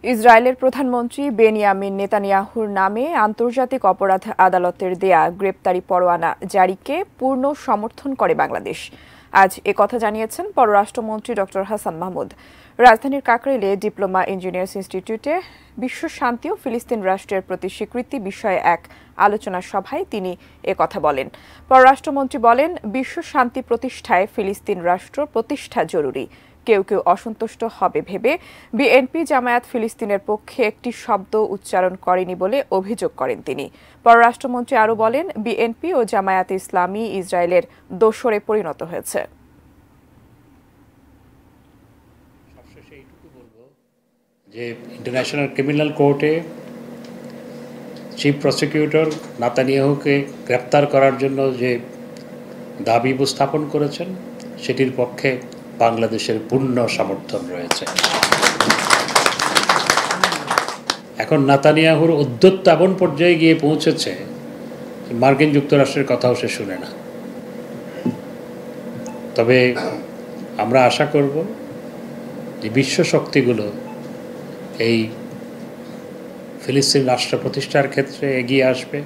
ইসরায়েলের প্রধানমন্ত্রী বেনিয়ামিন নেতানিয়াহুর নামে আন্তর্জাতিক অপরাধ আদালতের দেয়া গ্রেপ্তারি পরোয়ানা জারিকে পূর্ণ সমর্থন করে বাংলাদেশ। আজ একথা জানিয়েছেন পররাষ্ট্রমন্ত্রী ডক্টর হাসান মাহমুদ। রাজধানীর কাকরাইলে ডিপ্লোমা ইঞ্জিনিয়ার্স ইনস্টিটিউটে বিশ্ব শান্তি ও ফিলিস্তিন রাষ্ট্রের প্রতি স্বীকৃতি বিষয়ে এক আলোচনা সভায় তিনি একথা বলেন। পররাষ্ট্রমন্ত্রী বলেন, বিশ্ব শান্তি প্রতিষ্ঠায় ফিলিস্তিন রাষ্ট্র প্রতিষ্ঠা জরুরি। কেউ কেউ অসন্তুষ্ট হবে ভেবে বিএনপি জামায়াত ফিলিস্তিনের পক্ষে একটি শব্দ উচ্চারণ করেনি বলে অভিযোগ করেন তিনি। পররাষ্ট্রমন্ত্রী আরও বলেন, বিএনপি ও জামায়াত ইসলামী ইসরায়েলের দোসরে পরিণত হয়েছে। সবশেষে এইটুকু বলবো যে ইন্টারন্যাশনাল ক্রিমিনাল কোর্টে চিফ প্রসিকিউটর নেতানিয়াহুকে গ্রেপ্তার করার জন্য যে দাবি উপস্থাপন করেছেন সেটির পক্ষে বাংলাদেশের পূর্ণ সমর্থন রয়েছে। এখন নেতানিয়াহুর উদ্ধত্ত এমন পর্যায়ে গিয়ে পৌঁছেছে মার্কিন যুক্তরাষ্ট্রের কথাও সে শুনে না। তবে আমরা আশা করব যে বিশ্ব শক্তিগুলো এই ফিলিস্তিন রাষ্ট্র প্রতিষ্ঠার ক্ষেত্রে এগিয়ে আসবে।